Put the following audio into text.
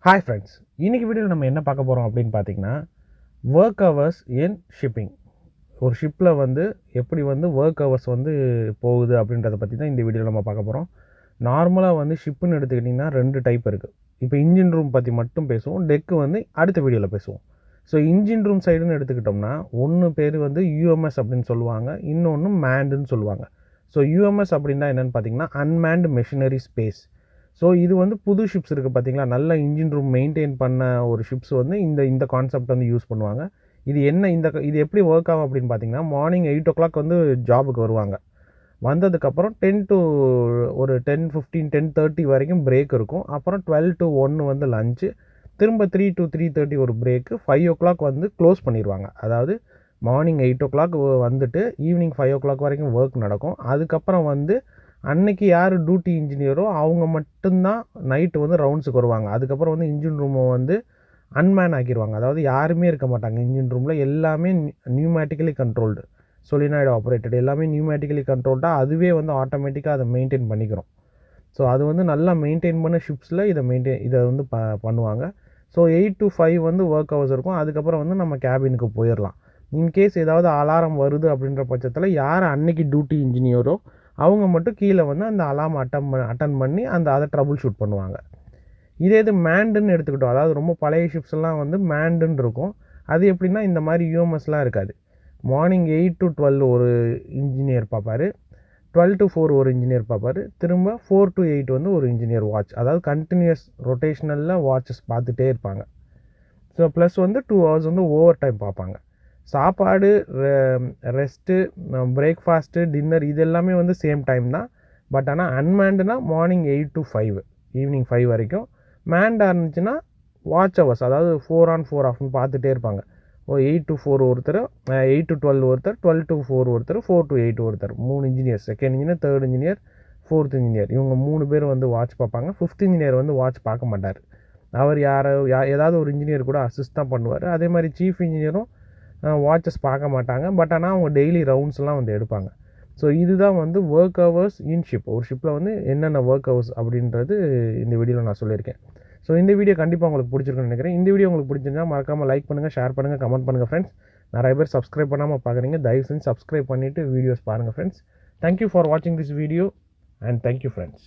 Hi friends, இன்றைக்கி வீடியோவில் நம்ம என்ன பார்க்க போகிறோம் அப்படின்னு பார்த்தீங்கன்னா, ஒர்க் ஹவர்ஸ் இன் ஷிப்பிங். ஒரு ஷிப்பில் வந்து எப்படி வந்து ஒர்க் ஹவர்ஸ் வந்து போகுது அப்படின்றத பற்றி தான் இந்த வீடியோவில் நம்ம பார்க்க போகிறோம். நார்மலாக வந்து ஷிப்புன்னு எடுத்துக்கிட்டிங்கன்னா 2 டைப் இருக்குது. இப்போ இன்ஜின் ரூம் பற்றி மட்டும் பேசுவோம், டெக்கு வந்து அடுத்த வீடியோவில் பேசுவோம். ஸோ இன்ஜின் ரூம் சைடுன்னு எடுத்துக்கிட்டோம்னா ஒன்று பேர் வந்து யூஎம்எஸ் அப்படின்னு சொல்லுவாங்க, இன்னொன்று மேண்டுன்னு சொல்லுவாங்க. ஸோ யூஎம்எஸ் அப்படின்னா என்னென்னு பார்த்தீங்கன்னா அன்மேன்டு மெஷினரி ஸ்பேஸ். ஸோ இது வந்து புது ஷிப்ஸ் இருக்குது பார்த்தீங்களா, நல்ல இன்ஜின் ரூம் மெயின்டைன் பண்ண ஒரு ஷிப்ஸ் வந்து இந்த கான்செப்ட் வந்து யூஸ் பண்ணுவாங்க. இது என்ன இது எப்படி ஒர்க் ஆகும் அப்படின்னு பார்த்தீங்கன்னா, மார்னிங் 8 o'clock வந்து ஜாபுக்கு வருவாங்க. வந்ததுக்கப்புறம் 10 to ஒரு 10:15 10:30 வரைக்கும் பிரேக் இருக்கும். அப்புறம் 12 to 1 வந்து லஞ்சு, திரும்ப 3 to 3:30 ஒரு பிரேக்கு, 5 o'clock வந்து க்ளோஸ் பண்ணிடுவாங்க. அதாவது மார்னிங் 8 o'clock வந்துட்டு ஈவினிங் 5 o'clock வரைக்கும் ஒர்க் நடக்கும். அதுக்கப்புறம் வந்து அன்னைக்கு யார் டியூட்டி இன்ஜினியரோ அவங்க மட்டும்தான் நைட்டு வந்து ரவுண்ட்ஸுக்கு வருவாங்க. அதுக்கப்புறம் வந்து இன்ஜின் ரூமை வந்து அன்மேன் ஆக்கிடுவாங்க. அதாவது யாருமே இருக்க மாட்டாங்க இன்ஜின் ரூமில். எல்லாமே நியூமேட்டிக்கலி கண்ட்ரோல்டு, சொலினாய்டு ஆப்ரேட்டட், எல்லாமே நியூமேட்டிக்கலி கண்ட்ரோல்டாக அதுவே வந்து ஆட்டோமேட்டிக்காக அதை மெயின்டைன் பண்ணிக்கிறோம். ஸோ அது வந்து நல்லா மெயின்டைன் பண்ண ஷிப்ஸில் இதை வந்து பண்ணுவாங்க. ஸோ 8 to 5 வந்து ஒர்க் ஹவர்ஸ் இருக்கும். அதுக்கப்புறம் வந்து நம்ம கேபினுக்கு போயிடலாம். இன்கேஸ் ஏதாவது அலாரம் வருது அப்படின்ற பட்சத்தில் யார் அன்னைக்கு டியூட்டி இன்ஜினியரோ அவங்க மட்டும் கீழே வந்து அந்த அலாம் அட்டன் பண்ணி அதை ட்ரபுள் ஷூட் பண்ணுவாங்க. இது மேண்டுன்னு எடுத்துக்கிட்டோம், அதாவது ரொம்ப பழைய ஷிப்ஸ் எல்லாம் வந்து மேண்டுன்னு இருக்கும். அது எப்படின்னா இந்த மாதிரி யூஎம்எஸ்லாம் இருக்காது. மார்னிங் 8 to 12 ஒரு இன்ஜினியர் பார்ப்பார், 12 to 4 ஒரு இன்ஜினியர் பார்ப்பார், திரும்ப 4 to 8 வந்து ஒரு இன்ஜினியர் வாட்ச், அதாவது கண்டினியூஸ் ரொட்டேஷனலில் வாட்சஸ் பார்த்துட்டே இருப்பாங்க. ஸோ ப்ளஸ் வந்து 2 hours வந்து ஓவர் டைம் பார்ப்பாங்க. சாப்பாடு, ரெஸ்ட்டு, பிரேக்ஃபாஸ்ட்டு, டின்னர் இது எல்லாமே வந்து சேம் டைம் தான். பட் ஆனால் அன்மேண்டுனா மார்னிங் 8 to 5 ஈவினிங் 5 வரைக்கும். மேண்டாக இருந்துச்சுன்னா வாட்ச் ஹவர்ஸ், அதாவது 4 on 4 ஆஃப்னு பார்த்துட்டே இருப்பாங்க. 8 to 4 ஒருத்தர், 8 to 12 ஒருத்தர், 12 to 4 ஒருத்தர், 4 to 8 ஒருத்தர். 3 engineer, second engineer, third engineer, fourth engineer, இவங்க 3 பேர் வந்து வாட்ச் பார்ப்பாங்க. 5th இன்ஜினியர் வந்து வாட்ச் பார்க்க மாட்டார். அவர் ஏதாவது ஒரு இன்ஜினியர் கூட அசிஸ்ட் தான் பண்ணுவார். அதே மாதிரி சீஃப் இன்ஜினியரும் வாட்சஸ் பார்க்க மாட்டாங்க. பட் ஆனால் அவங்க டெய்லி ரவுண்ட்ஸ்லாம் வந்து எடுப்பாங்க. ஸோ இதுதான் வந்து ஒர்க் ஹவர்ஸ் இன் ஷிப். ஒரு ஷிப்பில் வந்து என்னென்ன ஒர்க் ஹவர்ஸ் அப்படின்றது இந்த வீடியோவில் நான் சொல்லியிருக்கேன். ஸோ இந்த வீடியோ கண்டிப்பாக உங்களுக்கு பிடிச்சிருக்குன்னு நினைக்கிறேன். இந்த வீடியோ உங்களுக்கு பிடிச்சிருந்தா மறக்காமல் லைக் பண்ணுங்கள், ஷேர் பண்ணுங்கள், கமெண்ட் பண்ணுங்கள் ஃப்ரெண்ட்ஸ். நிறைய பேர் சப்ஸ்கிரைப் பண்ணாமல் பார்க்குறீங்க, தயவு செஞ்சு சப்ஸ்கிரைப் பண்ணிவிட்டு வீடியோஸ் பாருங்கள் ஃப்ரெண்ட்ஸ். தேங்க்யூ ஃபார் வாட்சிங் this video and thank you friends.